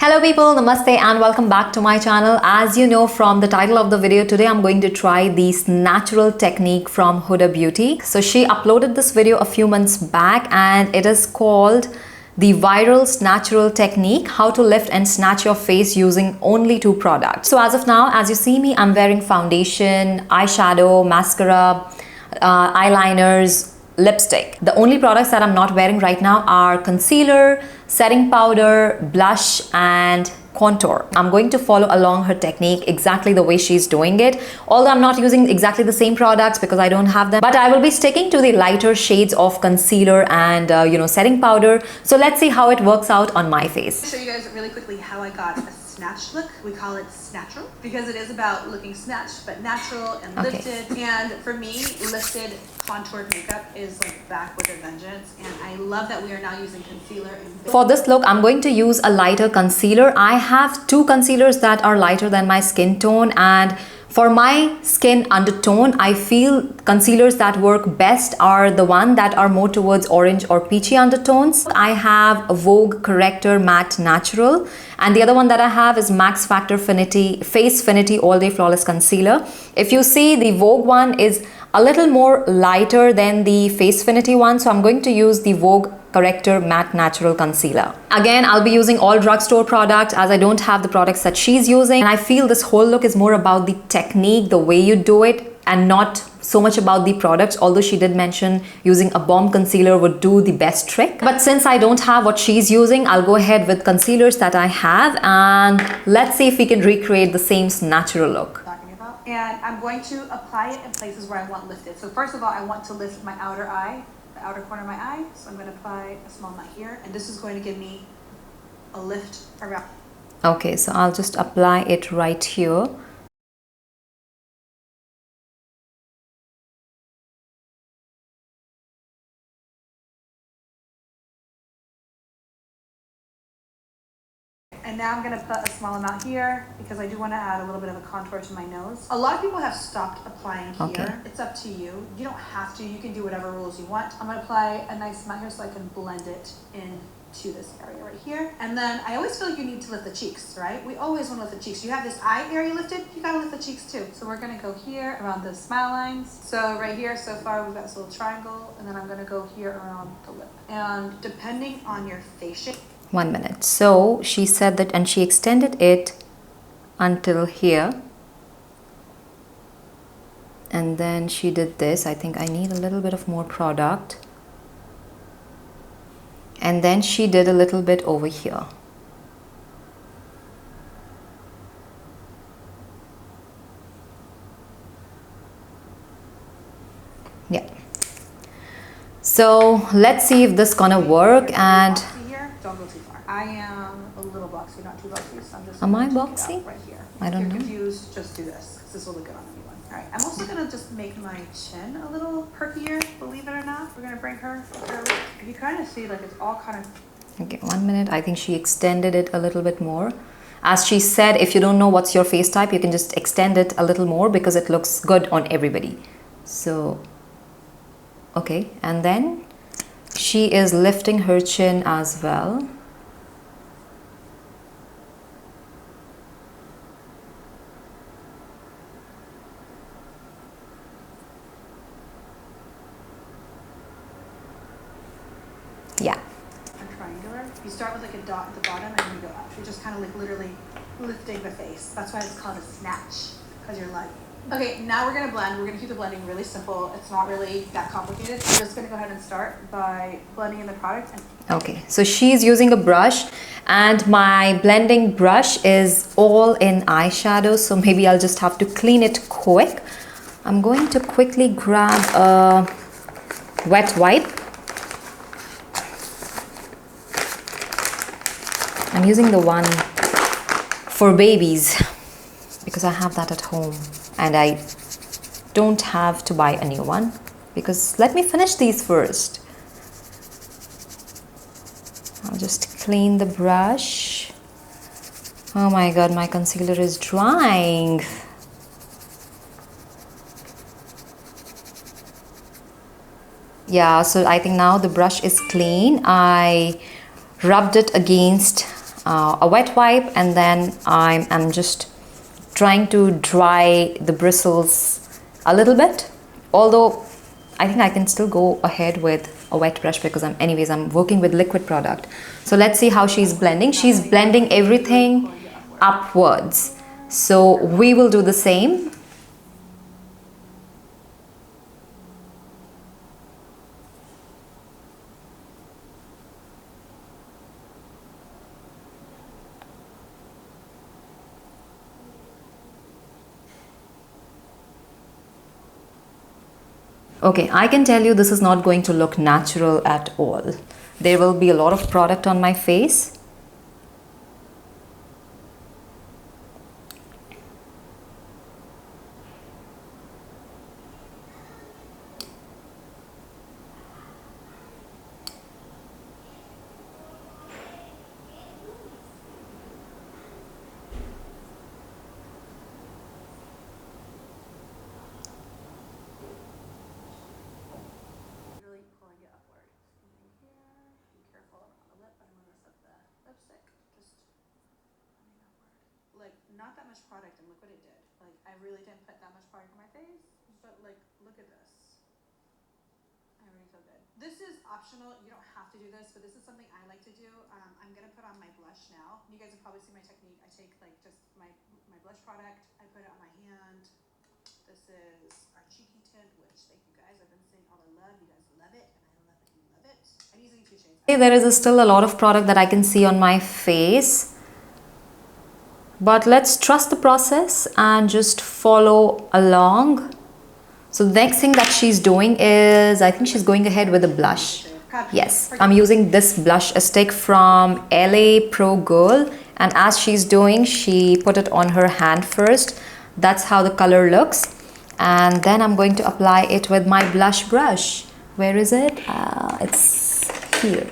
Hello people, namaste and welcome back to my channel. As you know from the title of the video, today I'm going to try this natural technique from Huda Beauty. So she uploaded this video a few months back and it is called the viral natural technique, how to lift and snatch your face using only 2 products. So as of now, as you see me, I'm wearing foundation, eyeshadow, mascara, eyeliners, lipstick. The only products that I'm not wearing right now are concealer, setting powder, blush and contour. I'm going to follow along her technique exactly the way she's doing it, although I'm not using exactly the same products because I don't have them, but I will be sticking to the lighter shades of concealer and setting powder. So let's see how it works out on my face. I'll show you guys really quickly how I got a snatch look. We call it SNATURAL because it is about looking snatched but natural and lifted. And for me, lifted contoured makeup is like back with a vengeance, and I love that we are now using concealer. For this look, I'm going to use a lighter concealer. I have 2 concealers that are lighter than my skin tone, and for my skin undertone, I feel concealers that work best are the one that are more towards orange or peachy undertones. I have a Vogue Corrector Matte Natural, and the other one that I have is Max Factor Face Finity All Day Flawless Concealer. If you see, the Vogue one is a little more lighter than the Face Finity one, so I'm going to use the Vogue Corrector Matte Natural Concealer. Again, I'll be using all drugstore products as I don't have the products that she's using, and I feel this whole look is more about the technique, the way you do it, and not so much about the products, although she did mention using a bomb concealer would do the best trick. But since I don't have what she's using, I'll go ahead with concealers that I have, and let's see if we can recreate the same natural look. And I'm going to apply it in places where I want lifted. So first of all, I want to lift my outer eye, the outer corner of my eye. So I'm going to apply a small amount here, and this is going to give me a lift around. Okay, so I'll just apply it right here. And now I'm going to put a small amount here because I do want to add a little bit of a contour to my nose. A lot of people have stopped applying here. Okay. It's up to you. You don't have to. You can do whatever rules you want. I'm going to apply a nice amount here so I can blend it into this area right here. And then I always feel like you need to lift the cheeks, right? We always want to lift the cheeks. You have this eye area lifted, you got to lift the cheeks too. So we're going to go here around the smile lines. So right here so far we've got this little triangle, and then I'm going to go here around the lip. And depending on your face shape, 1 minute. So she said that, and she extended it until here, and then she did this. I think I need a little bit of more product, and then she did a little bit over here. Yeah, so let's see if this gonna work. And don't go too far. I am a little boxy, not too boxy, so I'm just. Am I boxy? Right here. I don't know. If you're confused, just do this, because this will look good on anyone. All right, I'm also gonna just make my chin a little perkier, believe it or not. We're gonna bring her. You kind of see like it's all kind of. Okay, 1 minute. I think she extended it a little bit more. As she said, if you don't know what's your face type, you can just extend it a little more because it looks good on everybody. So, okay, and then she is lifting her chin as well. Yeah. A triangular. You start with like a dot at the bottom and then you go up. You're just kind of like literally lifting the face. That's why it's called a snatch, because you're like. Okay, now we're gonna blend. We're gonna keep the blending really simple. It's not really that complicated. I'm just gonna go ahead and start by blending in the product. Okay, so she's using a brush, and my blending brush is all in eyeshadow, so maybe I'll just have to clean it quick. I'm going to quickly grab a wet wipe. I'm using the one for babies because I have that at home and I don't have to buy a new one, because let me finish these first. I'll just clean the brush. Oh my god, my concealer is drying. Yeah, so I think now the brush is clean. I rubbed it against a wet wipe, and then I'm just trying to dry the bristles a little bit, although I think I can still go ahead with a wet brush because I'm working with liquid product. So let's see how she's blending. She's blending everything upwards. So we will do the same. Okay, I can tell you this is not going to look natural at all. There will be a lot of product on my face. Not that much product, and look what it did. Like, I really didn't put that much product on my face, but like, look at this. I already feel good. This is optional. You don't have to do this, but this is something I like to do. I'm gonna put on my blush now. You guys have probably seen my technique. I take like just my blush product, I put it on my hand. This is our cheeky tint, which thank you guys. I've been saying all the love. You guys love it, and I love it. You love it. I'm using 2 shades. There is still a lot of product that I can see on my face. But let's trust the process and just follow along. So the next thing that she's doing is, I think she's going ahead with a blush. Yes, I'm using this blush stick from LA Pro Girl. And as she's doing, she put it on her hand first. That's how the color looks. And then I'm going to apply it with my blush brush. Where is it? It's here.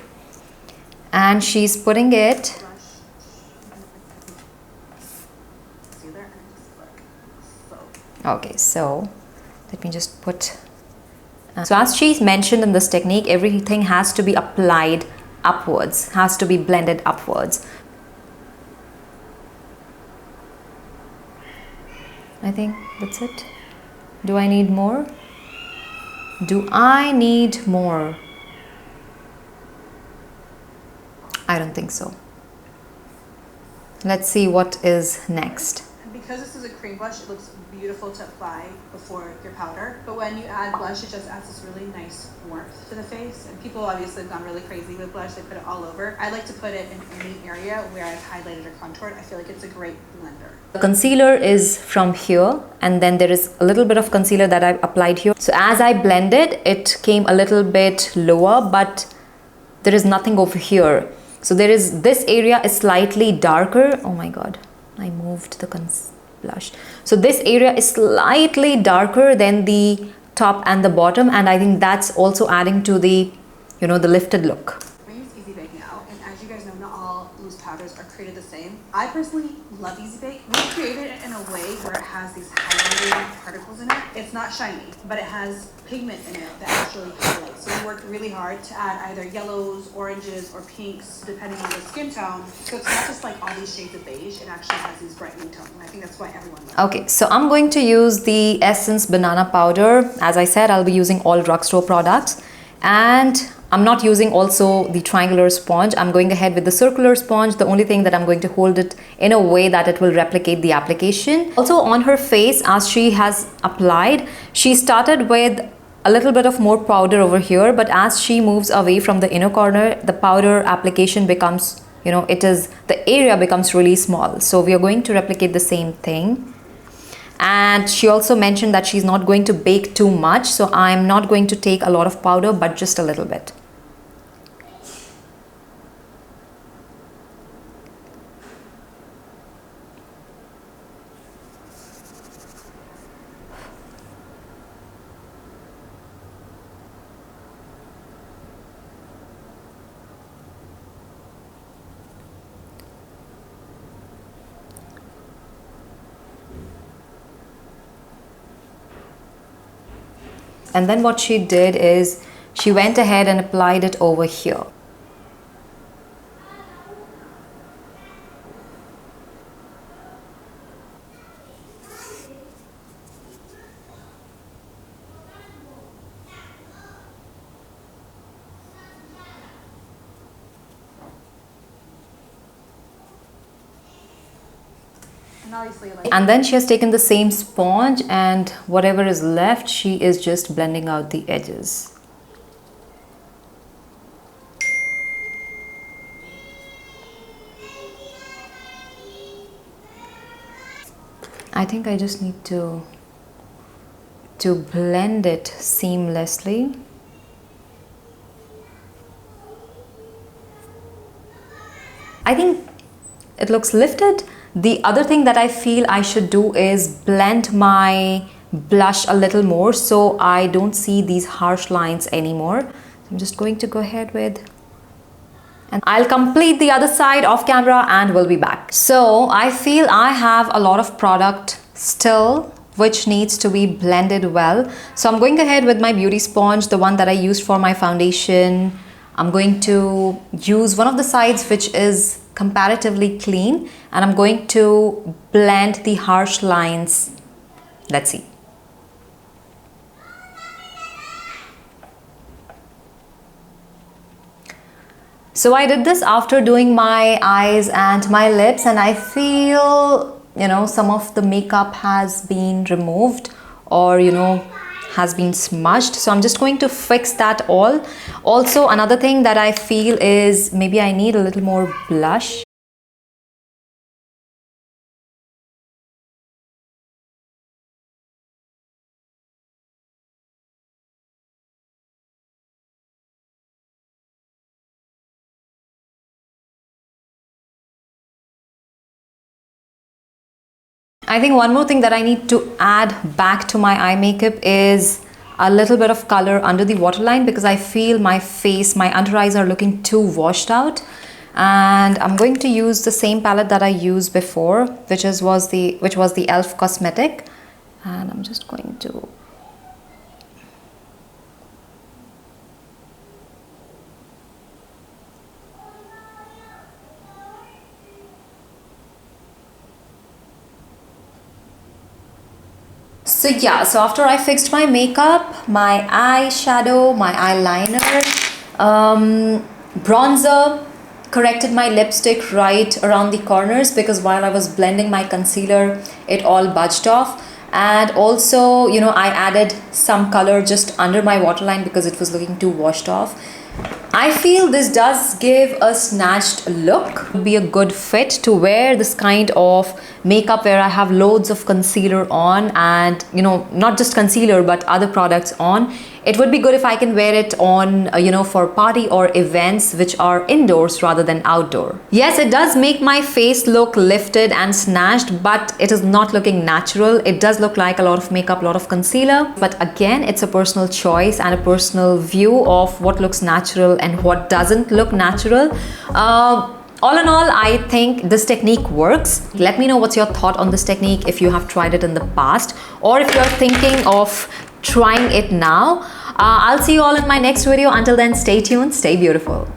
And she's putting it. Okay, so let me just put. So as she's mentioned in this technique, everything has to be applied upwards, has to be blended upwards. I think that's it. Do I need more? Do I need more? I don't think so. Let's see what is next. Because this is a cream blush, it looks beautiful to apply before your powder. But when you add blush, it just adds this really nice warmth to the face. And people obviously have gone really crazy with blush. They put it all over. I like to put it in any area where I've highlighted or contoured. I feel like it's a great blender. The concealer is from here, and then there is a little bit of concealer that I've applied here. So as I blended, it came a little bit lower, but there is nothing over here. So there is, this area is slightly darker. Oh my God, I moved the blush. So this area is slightly darker than the top and the bottom, and I think that's also adding to the, you know, the lifted look. I use Easy Bake now, and as you guys know, not all loose powders are created the same. I personally love Easy Bake. We created it in a way where it has these highlighting particles in it. It's not shiny, but it has pigment in it that actually highlights. So we worked really hard to add either yellows, oranges, or pinks, depending on the skin tone. So it's not just like all these shades of beige, it actually has these brightening tones. And I think that's why everyone loves it. Okay, so I'm going to use the Essence Banana Powder. As I said, I'll be using all Drugstore products. And I'm not using also the triangular sponge. I'm going ahead with the circular sponge. The only thing that I'm going to hold it in a way that it will replicate the application. Also on her face, as she has applied, she started with a little bit of more powder over here, but as she moves away from the inner corner, the powder application becomes, you know, the area becomes really small. So we are going to replicate the same thing. And she also mentioned that she's not going to bake too much, so I'm not going to take a lot of powder, but just a little bit. And then what she did is she went ahead and applied it over here. And obviously, like, And then she has taken the same sponge, and whatever is left, she is just blending out the edges. I think I just need to blend it seamlessly. I think it looks lifted. The other thing that I feel I should do is blend my blush a little more so I don't see these harsh lines anymore. I'm just going to go ahead with, and I'll complete the other side off camera and we'll be back. So I feel I have a lot of product still which needs to be blended well. So I'm going ahead with my beauty sponge, the one that I used for my foundation. I'm going to use one of the sides which is comparatively clean, and I'm going to blend the harsh lines. Let's see. So I did this after doing my eyes and my lips, and I feel, you know, some of the makeup has been removed, or, you know, has been smudged. So I'm just going to fix that all. Also, another thing that I feel is maybe I need a little more blush. I think one more thing that I need to add back to my eye makeup is a little bit of color under the waterline, because I feel my face, my under eyes are looking too washed out. And I'm going to use the same palette that I used before, which was the e.l.f. Cosmetic, and I'm just going to So yeah, so after I fixed my makeup, my eyeshadow, my eyeliner, bronzer, corrected my lipstick right around the corners, because while I was blending my concealer, it all budged off. And also, you know, I added some color just under my waterline because it was looking too washed off. I feel this does give a snatched look. Would be a good fit to wear this kind of makeup where I have loads of concealer on, and, you know, not just concealer but other products on. It would be good if I can wear it on, you know, for party or events which are indoors rather than outdoor. Yes, it does make my face look lifted and snatched, but it is not looking natural. It does look like a lot of makeup, a lot of concealer. But again, it's a personal choice and a personal view of what looks natural and what doesn't look natural. All in all, I think this technique works. Let me know what's your thought on this technique, if you have tried it in the past, or if you're thinking of trying it now. I'll see you all in my next video. Until then, stay tuned, stay beautiful.